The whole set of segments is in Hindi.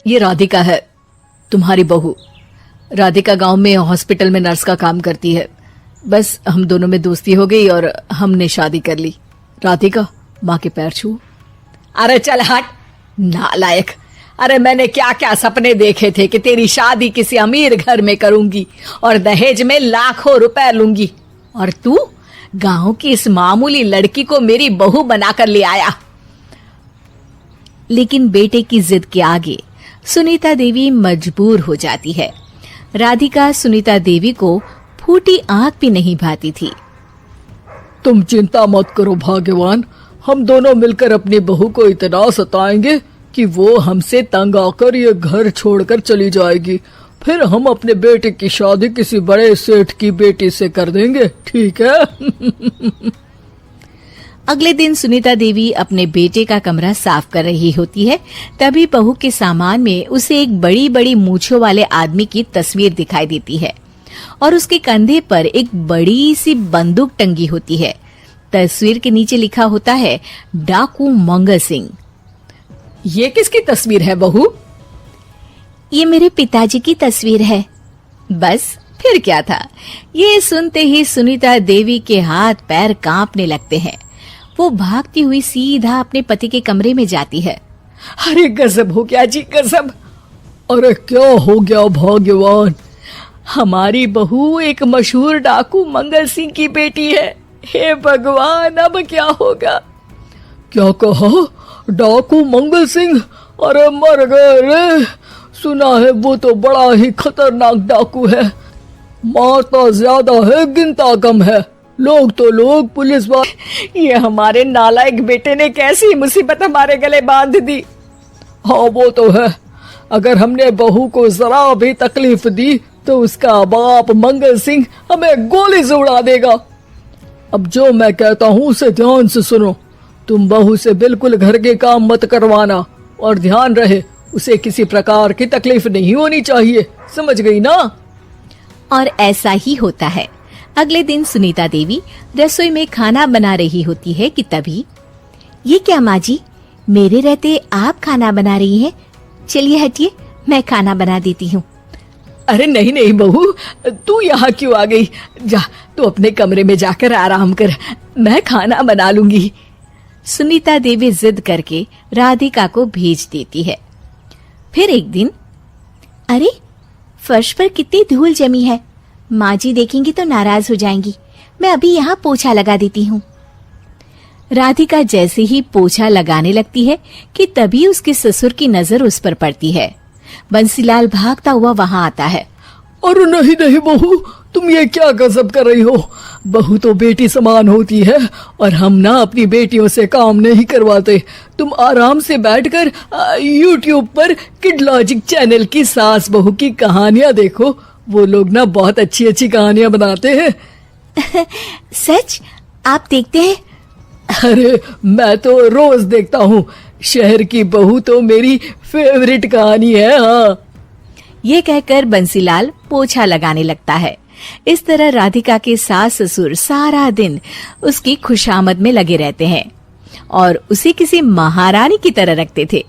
ये राधिका है, तुम्हारी बहू। राधिका गांव में हॉस्पिटल में नर्स का काम करती है। बस हम दोनों में दोस्ती हो गई और हमने शादी कर ली। राधिका, माँ के पैर छू। अरे चल हट नालायक। अरे मैंने क्या क्या सपने देखे थे कि तेरी शादी किसी अमीर घर में करूंगी और दहेज में लाखों रुपए लूंगी, और तू गांव की इस मामूली लड़की को मेरी बहू बनाकर ले आया। लेकिन बेटे की जिद के आगे सुनीता देवी मजबूर हो जाती है। राधिका सुनीता देवी को फूटी आंख भी नहीं भाती थी। तुम चिंता मत करो भाग्यवान, हम दोनों मिलकर अपनी बहू को इतना सताएंगे कि वो हमसे तंग आकर ये घर छोड़कर चली जाएगी। फिर हम अपने बेटे की शादी किसी बड़े सेठ की बेटी से कर देंगे, ठीक है? अगले दिन सुनीता देवी अपने बेटे का कमरा साफ कर रही होती है। तभी बहू के सामान में उसे एक बड़ी बड़ी मूंछों वाले आदमी की तस्वीर दिखाई देती है और उसके कंधे पर एक बड़ी सी बंदूक टंगी होती है। तस्वीर के नीचे लिखा होता है डाकू मंगल सिंह। ये किसकी तस्वीर है बहू? ये मेरे पिताजी की तस्वीर है। बस फिर क्या था। ये सुनते ही सुनीता देवी के हाथ पैर कांपने लगते हैं। वो भागती हुई सीधा अपने पति के कमरे में जाती है। अरे गजब हो गया जी, गजब। अरे क्या हो गया भाग्यवान? हमारी बहू एक मशहूर डाकू मंगल सिंह की बेटी है। हे भगवान, अब क्या होगा? क्या कहा? डाकू मंगल सिंह? अरे मर गए रे। सुना है वो तो बड़ा ही खतरनाक डाकू है, मारता ज्यादा है गिनता कम है। लोग तो लोग पुलिस वाले। ये हमारे नालायक बेटे ने कैसी मुसीबत हमारे गले बांध दी। हाँ वो तो है, अगर हमने बहू को जरा भी तकलीफ दी तो उसका बाप मंगल सिंह हमें गोली से उड़ा देगा। अब जो मैं कहता हूँ उसे ध्यान से सुनो। तुम बहू से बिल्कुल घर के काम मत करवाना, और ध्यान रहे उसे किसी प्रकार की तकलीफ नहीं होनी चाहिए, समझ गई ना? और ऐसा ही होता है। अगले दिन सुनीता देवी रसोई में खाना बना रही होती है कि तभी, ये क्या माँ जी, मेरे रहते आप खाना बना रही हैं? चलिए हटिए, मैं खाना बना देती हूँ। अरे नहीं नहीं बहू, तू यहाँ क्यों आ गई? जा तू अपने कमरे में जाकर आराम कर, मैं खाना बना लूंगी। सुनीता देवी जिद करके राधिका को भेज देती है। फिर एक दिन, अरे फर्श पर कितनी धूल जमी है, माँ जी देखेंगी तो नाराज हो जाएंगी, मैं अभी यहाँ पोछा लगा देती हूँ। राधिका जैसे ही पोछा लगाने लगती है कि तभी उसके ससुर की नजर उस पर पड़ती है। बंसीलाल भागता हुआ वहाँ आता है। अरे नहीं नहीं बहू, तुम ये क्या गजब कर रही हो? बहू तो बेटी समान होती है, और हम ना अपनी बेटियों से काम नहीं करवाते। तुम आराम से बैठकर यूट्यूब पर किड लॉजिक चैनल की सास बहू की कहानियां देखो। वो लोग ना बहुत अच्छी अच्छी कहानियां बनाते हैं। सच? आप देखते हैं? अरे मैं तो रोज देखता हूँ। शहर की बहू तो मेरी फेवरेट कहानी है। हाँ, ये कहकर बंसीलाल पोछा लगाने लगता है। इस तरह राधिका के सास ससुर सारा दिन उसकी खुशामद में लगे रहते हैं और उसे किसी महारानी की तरह रखते थे।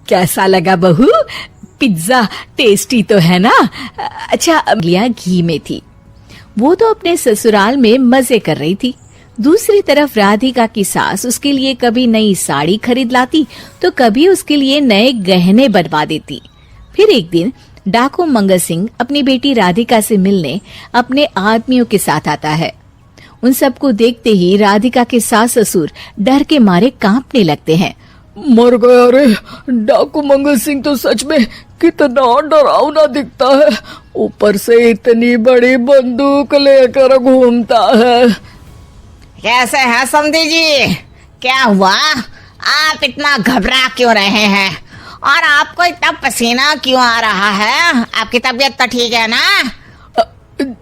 कैसा लगा बहू? पिज्जा टेस्टी तो है ना? अच्छा, अमलिया घी में थी। वो तो अपने ससुराल में मजे कर रही थी। दूसरी तरफ राधिका की सास उसके लिए कभी नई साड़ी खरीद लाती तो कभी उसके लिए नए गहने बनवा देती। फिर एक दिन डाकू मंगल सिंह अपनी बेटी राधिका से मिलने अपने आदमियों के साथ आता है। उन सबको देखते ही राधिका के सास ससुर डर के मारे कांपने लगते हैं। मर गया रे, डाकू मंगल सिंह तो सच में कितना डरावना दिखता है। ऊपर से इतनी बड़ी बंदूक लेकर घूमता है। कैसे है समधी जी? क्या हुआ? आप इतना घबरा क्यों रहे हैं? और आपको इतना पसीना क्यों आ रहा है? आपकी तबीयत तो ठीक है ना?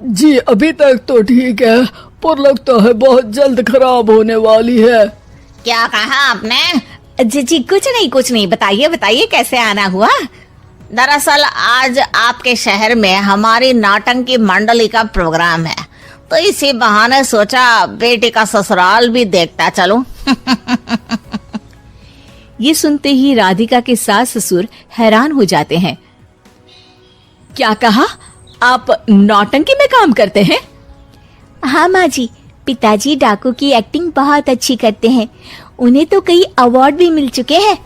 जी अभी तक तो ठीक है, पर लगता है बहुत जल्द खराब होने वाली है। क्या कहा आपने? जी कुछ नहीं, बताइए बताइए कैसे आना हुआ? दरअसल आज आपके शहर में हमारी नाटंकी मंडली का प्रोग्राम है, तो इसी बहाने सोचा बेटी का ससुराल भी देखता चलूं। ये सुनते ही राधिका के सास ससुर हैरान हो जाते हैं। क्या कहा? आप नौटंकी में काम करते हैं? हाँ माँ जी, पिताजी डाकू की एक्टिंग बहुत अच्छी करते हैं। उन्हें तो कई अवार्ड भी मिल चुके हैं।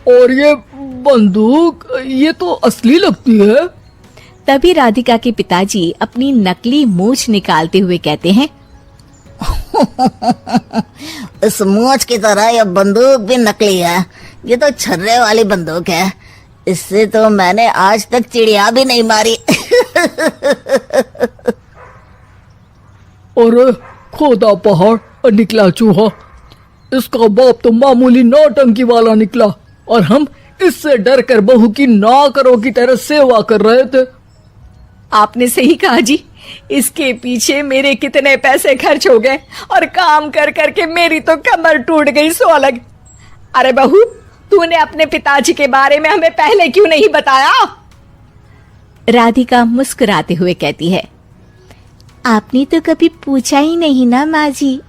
और ये बंदूक, ये तो असली लगती है। तभी राधिका के पिताजी अपनी नकली मूंछ निकालते हुए कहते हैं, इस मूंछ की तरह यह बंदूक भी नकली है। ये तो छर्रे वाली बंदूक है। इससे तो मैंने आज तक चिड़िया भी नहीं मारी। और खोदा पहाड़ और निकला चूहा। इसका बाप तो मामूली नौटंकी वाला निकला और हम इससे डर कर बहू की नौकरों की तरह सेवा कर रहे थे। आपने सही कहा जी। इसके पीछे मेरे कितने पैसे खर्च हो गए और काम कर करके मेरी तो कमर टूट गई सो अलग। अरे बहू, तूने अपने पिताजी के बारे में हमें पहले क्यों नहीं बताया? राधिका मुस्कुराते हुए कहती है, आपने तो कभी पूछा ही नहीं ना माँ जी।